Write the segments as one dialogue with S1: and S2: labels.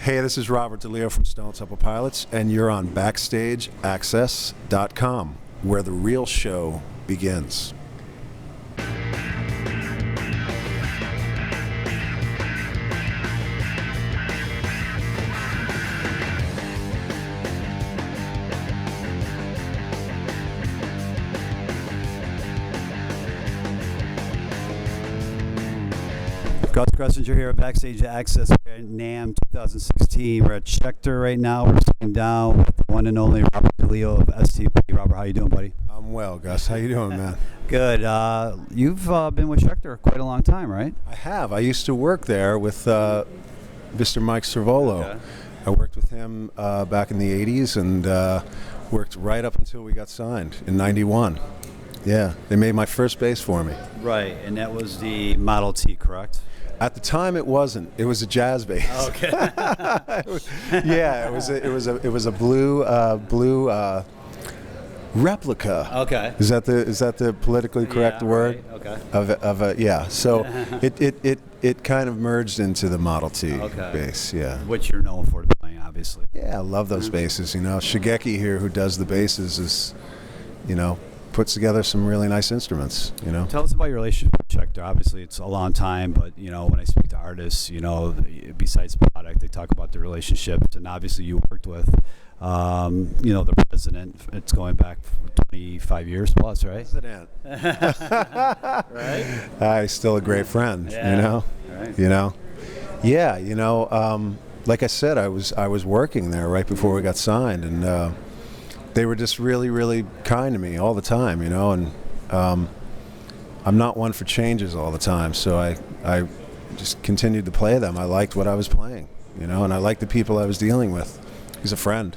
S1: Hey, this is Robert Deleo from Stone Temple Pilots, and you're on BackstageAxxess.com, where the real show begins.
S2: Gus Gressinger here at BackstageAxxess. We're at Namm 2016. We're at Schecter right now. We're sitting down with the one and only Robert Deleo of STP. Robert, how you doing, buddy?
S1: I'm well, Gus. How you doing, man?
S2: Good. You've been with Schecter quite a long time, right?
S1: I have. I used to work there with Mr. Mike Cervolo.
S2: Okay.
S1: I worked with him back in the 80s and worked right up until we got signed in 91. Yeah, they made my first bass for me.
S2: Right, and that was the Model T, correct?
S1: At the time, it wasn't. It was a jazz bass.
S2: Okay.
S1: Yeah, it was a blue replica.
S2: Okay.
S1: Is that the politically correct word?
S2: Right. Okay.
S1: Of a yeah. So it kind of merged into the Model T bass. Yeah.
S2: Which you're known for playing, obviously.
S1: Yeah, I love those basses. You know, Shigeki here, who does the basses, is, puts together some really nice instruments.
S2: Tell us about your relationship with Schecter. Obviously, it's a long time, but when I speak to artists, besides product, they talk about the relationships, and obviously you worked with, the president. It's going back 25 years plus, right?
S1: President.
S2: Right.
S1: He's still a great friend.
S2: Yeah. Right.
S1: Yeah. Like I said, I was working there right before we got signed, and they were just really, really kind to me all the time, and I'm not one for changes all the time, so I just continued to play them. I liked what I was playing, and I liked the people I was dealing with. He's a friend.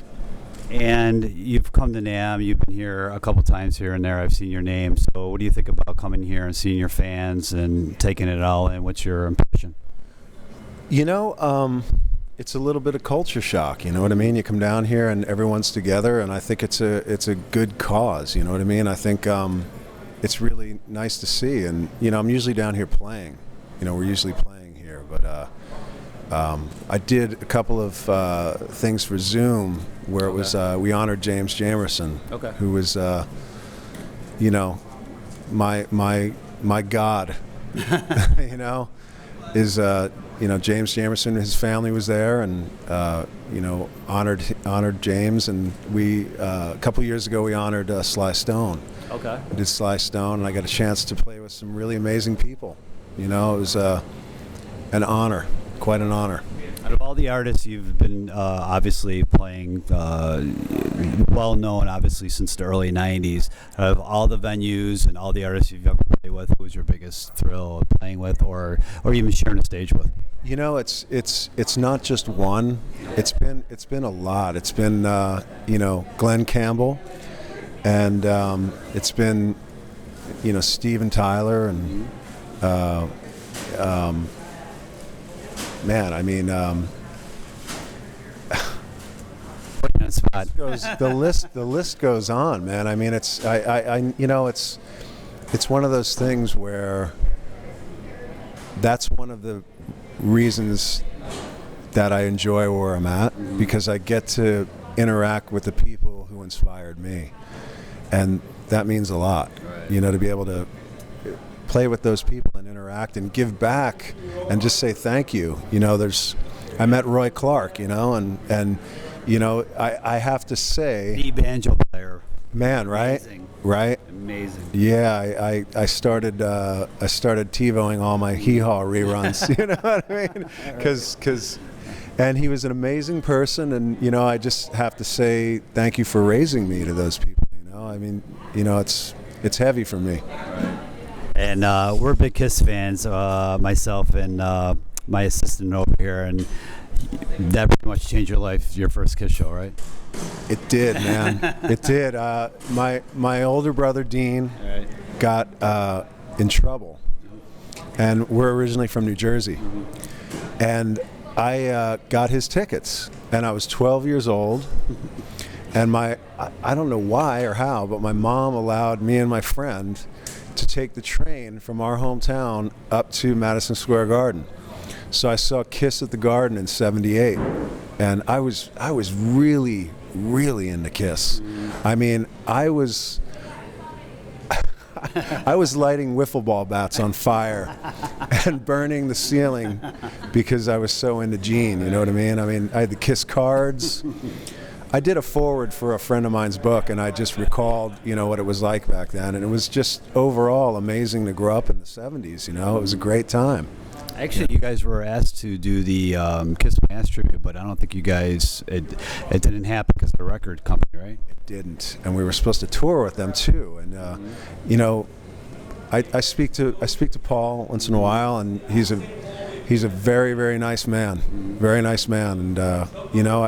S2: And you've come to Namm. You've been here a couple times here and there. I've seen your name. So what do you think about coming here and seeing your fans and taking it all in? What's your impression?
S1: It's a little bit of culture shock, you know what I mean? You come down here and everyone's together, and I think it's a good cause, you know what I mean? I think it's really nice to see, and I'm usually down here playing. We're usually playing here, but I did a couple of things for Zoom where it was we honored James Jamerson, who was my god, is James Jamerson, his family was there, and honored James, and we a couple years ago we honored Sly Stone.
S2: Okay.
S1: I did Sly Stone, and I got a chance to play with some really amazing people. It was an honor, quite an honor.
S2: Out of all the artists you've been obviously playing, well known obviously since the early '90s, out of all the venues and all the artists you've ever played with, who was your biggest thrill of playing with, or even sharing a stage with?
S1: It's not just one. It's been a lot. It's been Glenn Campbell, and it's been Steven Tyler, and man, I mean, the list goes on, man. I mean, it's one of those things where that's one of the reasons that I enjoy where I'm at, because I get to interact with the people who inspired me, and that means a lot. Right. To be able to play with those people and interact and give back and just say thank you. I met Roy Clark, and I have to say,
S2: the banjo player.
S1: Man, right?
S2: Amazing.
S1: Right?
S2: Amazing.
S1: Yeah, I started TiVoing all my Hee Haw reruns. You know what I mean? And he was an amazing person, and I just have to say thank you for raising me to those people. I mean, it's heavy for me.
S2: And we're big Kiss fans, myself and my assistant over here, and that pretty much changed your life, your first Kiss show, right?
S1: It did, man. It did. My older brother Dean got in trouble, and we're originally from New Jersey, and I got his tickets, and I was 12 years old. And I don't know why or how, but my mom allowed me and my friend to take the train from our hometown up to Madison Square Garden. So I saw Kiss at the Garden in '78. and I was really into Kiss. I mean, I was lighting wiffle ball bats on fire and burning the ceiling because I was so into Gene, you know what I mean? I mean, I had the Kiss cards. I did a foreword for a friend of mine's book, and I just recalled, you know, what it was like back then, and it was just overall amazing to grow up in the 70s, you know? It was a great time.
S2: Actually, you guys were asked to do the Kiss Mass tribute, but I don't think you guys, it didn't happen because of the record company, right?
S1: It didn't, and we were supposed to tour with them too, and you know, I speak to Paul once in a while, and he's a very, very nice man, and you know,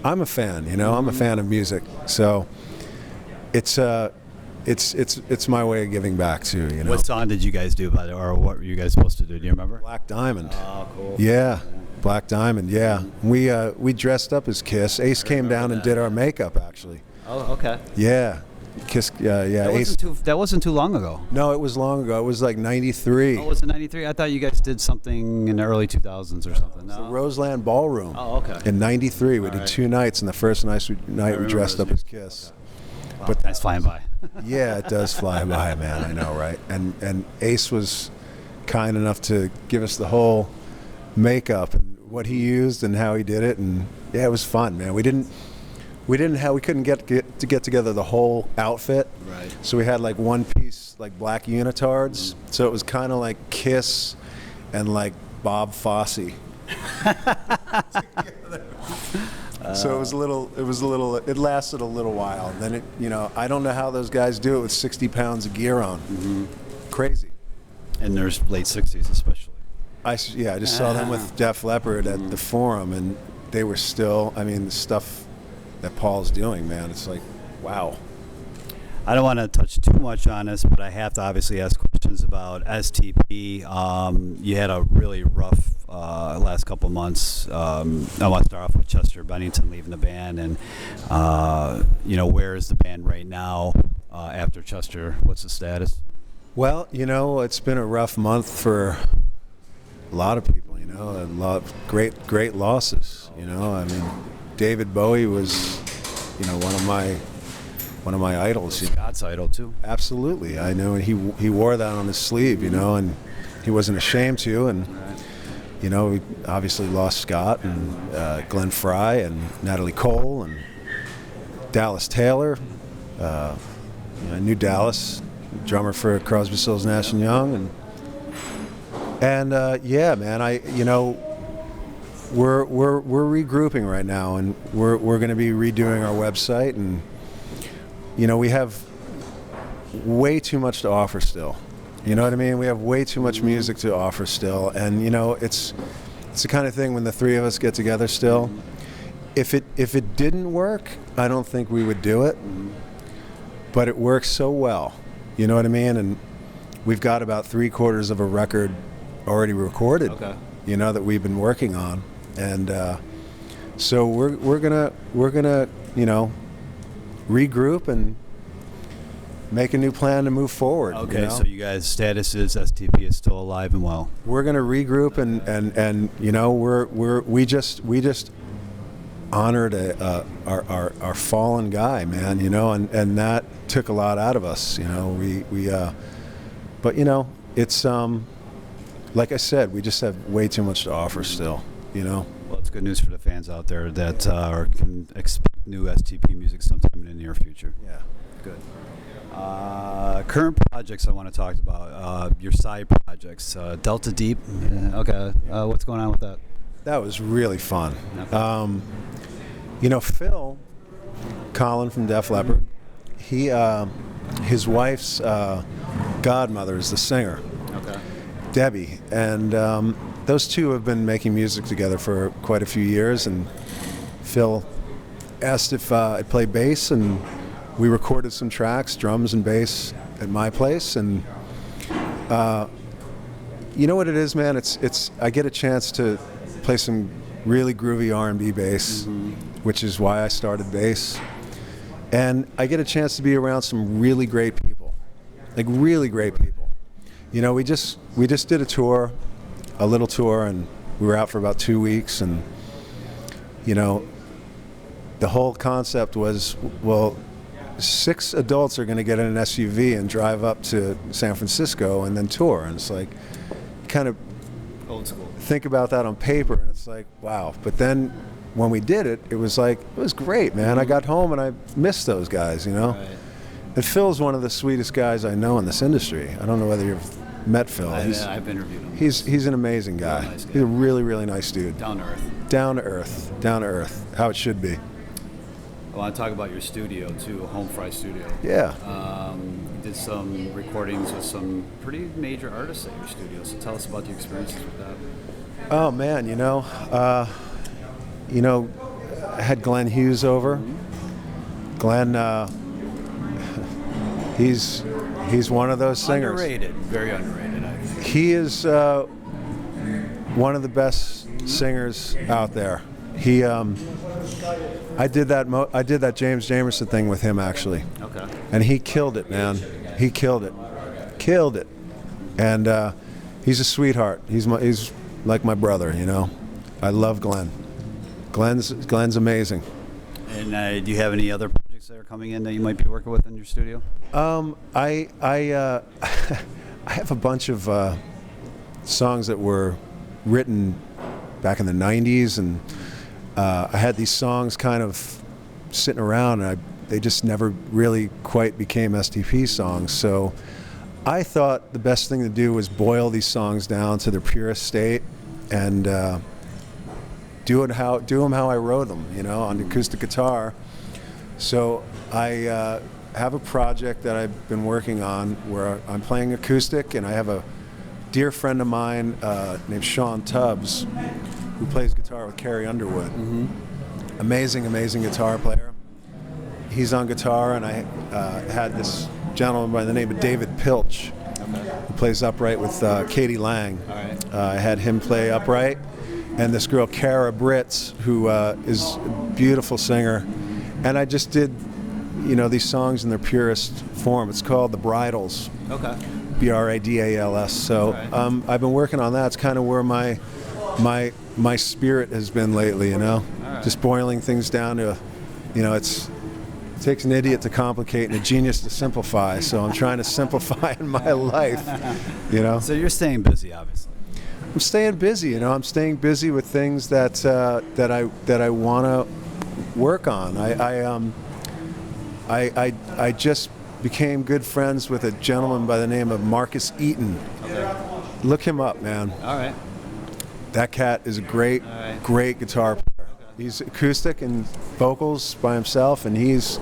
S1: I'm a fan, you know, I'm a fan of music, so it's my way of giving back too, you know.
S2: What song did you guys do about it, or what were you guys supposed to do? Do you remember?
S1: Black Diamond.
S2: Oh, cool.
S1: Yeah, Black Diamond. Yeah, we dressed up as Kiss. Ace came down and did our makeup, actually.
S2: Oh, okay.
S1: Yeah, Kiss. Yeah.
S2: That wasn't too long ago.
S1: No, it was long ago. It was like '93.
S2: Oh, was it '93? I thought you guys did something in the early 2000s or something. No?
S1: The Roseland Ballroom.
S2: Oh, okay.
S1: In '93, we did
S2: right.
S1: 2 nights, and the first night we dressed up as Kiss.
S2: Okay. Wow, but that's flying by.
S1: Yeah, it does fly by, man. I know, right? And Ace was kind enough to give us the whole makeup and what he used and how he did it, and yeah, it was fun, man. We couldn't get together the whole outfit,
S2: right?
S1: So we had like one piece, like black unitards. So it was kind of like Kiss and like Bob Fosse. So it lasted a little while. Then it, you know, I don't know how those guys do it with 60 pounds of gear on. Crazy.
S2: And there's late 60s especially.
S1: I just saw them with Def Leppard at the Forum, and they were still, I mean, the stuff that Paul's doing, man, it's like, wow.
S2: I don't want to touch too much on this, but I have to obviously ask questions about STP. You had a really rough last couple months. I want to start off with Chester Bennington leaving the band, and you know, where is the band right now after Chester? What's the status?
S1: Well, you know, it's been a rough month for a lot of people. You know, a lot of great losses. You know, I mean, David Bowie was, you know, one of my idols.
S2: Scott's idol too.
S1: Absolutely, I know, and he wore that on his sleeve, you know, and he wasn't ashamed to. And you know, we obviously lost Scott and Glenn Frey and Natalie Cole and Dallas Taylor. You know, I knew Dallas, drummer for Crosby, Stills, Nash and Young, and yeah, man, you know, we're regrouping right now, and we're going to be redoing our website, and you know, we have way too much to offer still. You know what I mean? We have way too much music to offer still, and you know, it's the kind of thing when the three of us get together still. If it didn't work, I don't think we would do it. But it works so well. You know what I mean? And we've got about 3/4 of a record already recorded.
S2: Okay.
S1: You know, that we've been working on, and so we're gonna you know, regroup and make a new plan to move forward.
S2: Okay,
S1: you know?
S2: so you guys' status is STP is still alive and well.
S1: We're gonna regroup and you know, we just honored our fallen guy, man. You know, and that took a lot out of us. You know, we but you know, it's like I said, we just have way too much to offer still. You know.
S2: Well, it's good news for the fans out there that can expect new STP music sometime in the near future.
S1: Yeah.
S2: Good. Current projects I want to talk about, your side projects, Delta Deep. Okay, what's going on with that?
S1: That was really fun.
S2: Okay.
S1: You know, Phil Collin from Def Leppard, his wife's godmother is the singer,
S2: Okay.
S1: Debbie, and those two have been making music together for quite a few years, and Phil asked if I'd play bass, and we recorded some tracks, drums and bass, at my place, and you know what it is, man? It's I get a chance to play some really groovy R&B bass, which is why I started bass, and I get a chance to be around some really great people, like really great people. You know, we just did a little tour, and we were out for about 2 weeks, and you know, the whole concept was, well, 6 adults are going to get in an SUV and drive up to San Francisco and then tour. And it's like, kind of
S2: Old school.
S1: think about that on paper, and it's like, wow. But then when we did it, it was like, it was great, man. I got home and I missed those guys, you know.
S2: Right.
S1: And Phil's one of the sweetest guys I know in this industry. I don't know whether you've met Phil.
S2: I've interviewed him.
S1: He's an amazing guy.
S2: Nice guy.
S1: He's a really, really nice dude.
S2: Down to earth.
S1: Down to earth. Down to earth. How it should be.
S2: I want to talk about your studio too, Home Fry Studio.
S1: Yeah.
S2: You did some recordings with some pretty major artists at your studio. So tell us about the experiences with that.
S1: Oh man, you know, I had Glenn Hughes over. Glenn, he's one of those singers.
S2: Underrated, very underrated, I think.
S1: He is one of the best singers out there. He, I did that James Jamerson thing with him actually.
S2: Okay.
S1: And he killed it, man. He killed it. And he's a sweetheart. He's like my brother, you know. I love Glenn. Glenn's amazing.
S2: And do you have any other projects that are coming in that you might be working with in your studio?
S1: I have a bunch of songs that were written back in the 90s, and I had these songs kind of sitting around, and they just never really quite became STP songs. So I thought the best thing to do was boil these songs down to their purest state and do them how I wrote them, you know, on acoustic guitar. So I have a project that I've been working on where I'm playing acoustic, and I have a dear friend of mine named Sean Tubbs who plays guitar with Carrie Underwood. Amazing guitar player. He's on guitar, and I had this gentleman by the name of David Pilch who plays upright with Katie Lang.
S2: All right.
S1: I had him play upright, and this girl Cara Britz, who is a beautiful singer. And I just did, you know, these songs in their purest form. It's called The Bridals.
S2: Okay.
S1: Bradals. So I've been working on that. It's kind of where my spirit has been lately, you know.
S2: Right.
S1: Just boiling things down to, you know, it takes an idiot to complicate and a genius to simplify. So I'm trying to simplify in my life, you know.
S2: So you're staying busy, obviously.
S1: I'm staying busy, you know. I'm staying busy with things that I want to work on. I just became good friends with a gentleman by the name of Marcus Eaton.
S2: Okay.
S1: Look him up, man.
S2: All right.
S1: That cat is a great guitar player. Okay. He's acoustic and vocals by himself, and he's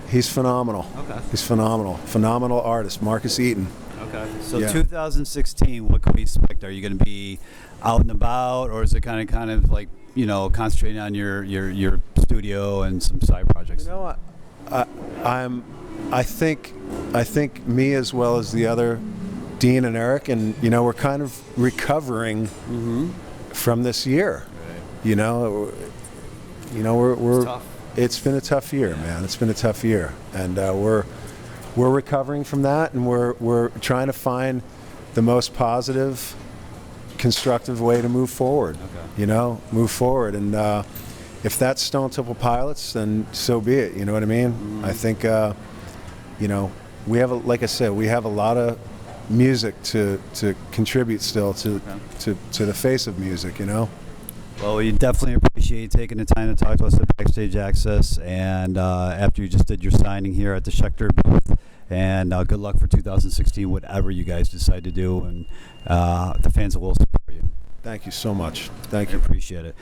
S1: phenomenal.
S2: Okay.
S1: He's phenomenal artist, Marcus Eaton.
S2: Okay. So
S1: Yeah.
S2: 2016, what can we expect? Are you going to be out and about, or is it kind of like, you know, concentrating on your studio and some side projects?
S1: You know, I think me as well as the other Dean and Eric, and you know, we're kind of recovering from this year.
S2: Right.
S1: You know,
S2: It's tough.
S1: It's been a tough year, man. It's been a tough year, and we're recovering from that, and we're trying to find the most positive, constructive way to move forward.
S2: Okay.
S1: You know, move forward, and if that's Stone Temple Pilots, then so be it. You know what I mean? I think, you know, we have, like I said, we have a lot of music to contribute still to the face of music. You know.
S2: Well, we definitely appreciate you taking the time to talk to us at Backstage Access, and after you just did your signing here at the Schecter booth, and good luck for 2016, whatever you guys decide to do, and the fans will support you.
S1: Thank you so much. Thank
S2: I
S1: you.
S2: appreciate it.